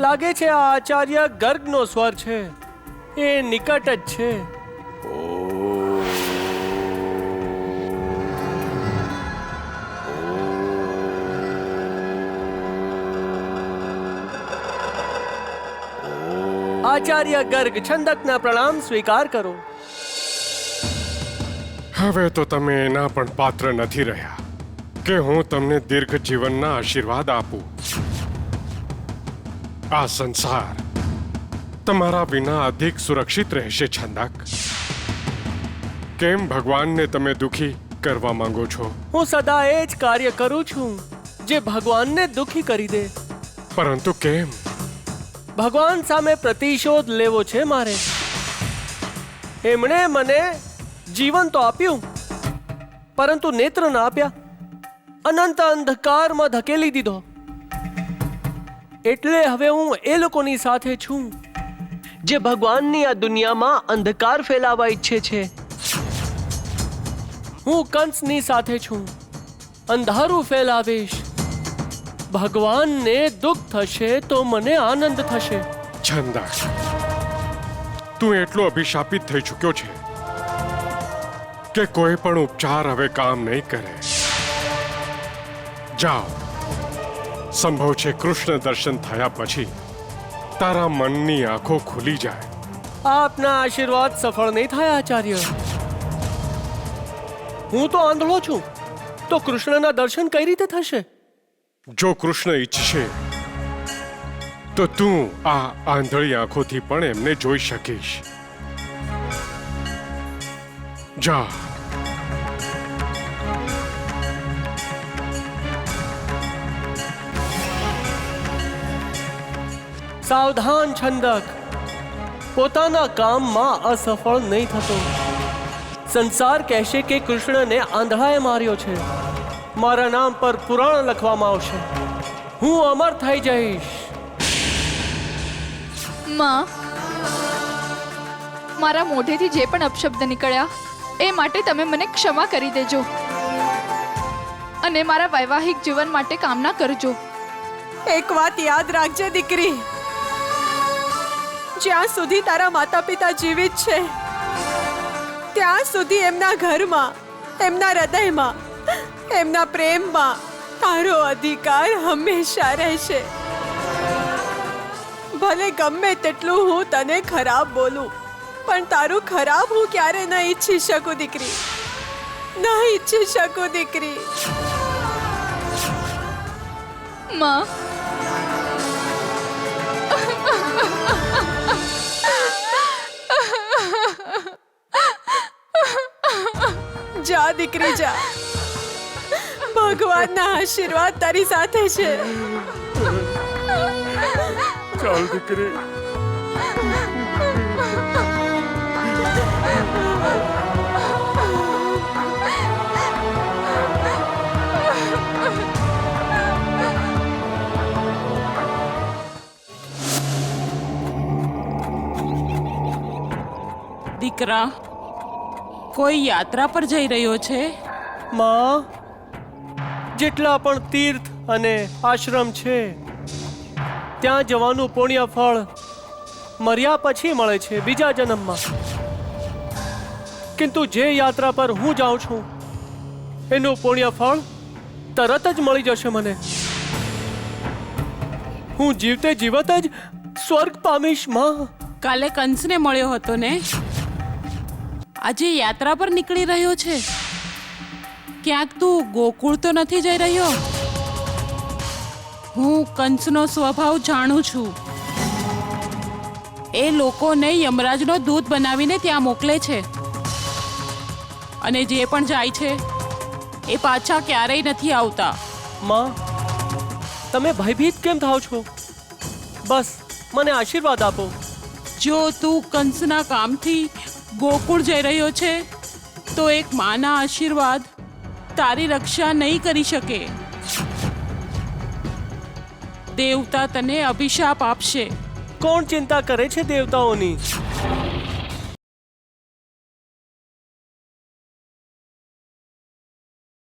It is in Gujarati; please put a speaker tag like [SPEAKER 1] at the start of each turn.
[SPEAKER 1] લાગે છે આ આચાર્ય ગર્ગનો સ્વર છે. એ નિકટ જ છે. આચાર્ય ગર્ગ, છંદકના પ્રણામ સ્વીકાર કરો.
[SPEAKER 2] હવે તો તમે એના પણ પાત્ર નથી રહ્યા કે હું તમને દીર્ઘ જીવનના આશીર્વાદ આપું. આ સંસાર તમારા વિના અધિક સુરક્ષિત રહેશે. છંદક, કેમ ભગવાનને તમે દુખી કરવા માંગો છો?
[SPEAKER 1] હું સદા એ જ કાર્ય કરું છું જે ભગવાનને દુખી કરી દે.
[SPEAKER 2] પરંતુ કેમ?
[SPEAKER 1] ભગવાન સામે પ્રતિશોધ લેવો છે મારે. એમણે મને જીવન તો આપ્યું, પરંતુ નેત્ર ના આપ્યા. અનંત અંધકારમાં ધકેલી દીધો. એટલે હવે હું એ લોકોની સાથે છું જે ભગવાનની આ દુનિયામાં અંધકાર ફેલાવવા ઈચ્છે છે. હું કંસની સાથે છું. અંધારું ફેલાવીશ. ભગવાનને દુઃખ થશે તો મને આનંદ થશે.
[SPEAKER 2] છંદક, તું એટલો અભિશાપિત થઈ ચૂક્યો છે કે કોઈ પણ ઉપચાર હવે કામ નહીં કરે. જાઓ, સંભવ છે કૃષ્ણ દર્શન થયા પછી તારા મનની આંખો ખુલી જાય.
[SPEAKER 1] આપના આશીર્વાદ સફળ નહીં થાય આચાર્ય. હું તો આંધળો છું, તો કૃષ્ણના દર્શન કઈ રીતે થશે?
[SPEAKER 2] જો કૃષ્ણ ઈચ્છશે તો તું આ આંધળી આંખોથી પણ એમને જોઈ શકીશ. જા.
[SPEAKER 1] સાવધાન છંદક, પોતાના કામમાં અસફળ નહીં થતો. સંસાર કહેશે કે કૃષ્ણને આંધળાએ માર્યો છે. મારા નામ પર પુરાણ લખવામાં આવશે. હું અમર થઈ જઈશ.
[SPEAKER 3] માં, મારા મોઢેથી જે પણ અપશબ્દ નીકળ્યા એ માટે તમે મને ક્ષમા કરી દેજો અને મારા વૈવાહિક જીવન માટે કામના કરજો.
[SPEAKER 4] એક વાત યાદ રાખજે દીકરી, જ્યાં સુધી તારા માતા પિતા જીવિત છે ત્યાં સુધી એમના ઘરમાં, એમના હૃદયમાં, એમના પ્રેમમાં તારો અધિકાર હંમેશા રહેશે. ભલે ગમે તેટલું હું તને ખરાબ બોલું, પણ તારું ખરાબ હું ક્યારે ન ઈચ્છી શકું દીકરી. ન ઈચ્છી શકું દીકરી.
[SPEAKER 3] માં,
[SPEAKER 4] જા દીકરી જા. ભગવાનના આશીર્વાદ તારી સાથે છે.
[SPEAKER 2] ચાલ દીકરી.
[SPEAKER 5] દીકરા, કોઈ યાત્રા પર જઈ રહ્યો છે?
[SPEAKER 1] માં, જેટલા પણ તીર્થ અને આશ્રમ છે ત્યાં જવાનું પુણ્ય ફળ મર્યા પછી મળે છે, બીજા જન્મમાં. કિંતુ જે યાત્રા પર હું જાઉં છું એનું પુણ્ય ફળ તરત જ મળી જશે મને. હું જીવતે જીવત જ સ્વર્ગ પામીશ. માં,
[SPEAKER 5] કાલે કંસને મળ્યો હતો ને? આજે યાત્રા પર નીકળી રહ્યો છે. ક્યાંક તું ગોકુળ તો નથી જઈ રહ્યો? હું કંસનો સ્વભાવ જાણું છું. એ લોકોને યમરાજનો દૂત બનાવીને ત્યાં મોકલે છે અને જે પણ જાય છે એ પાછા ક્યારેય નથી આવતા.
[SPEAKER 1] માં, તમે ભયભીત કેમ થાવ છો? બસ મને આશીર્વાદ આપો.
[SPEAKER 5] જો તું કંસના કામથી ગોકુળ જઈ રહ્યો છે તો એક માના આશીર્વાદ તારી રક્ષા નહીં કરી શકે. દેવતા તને અભિશાપ આપશે.
[SPEAKER 1] કોણ ચિંતા કરે છે દેવતાઓની?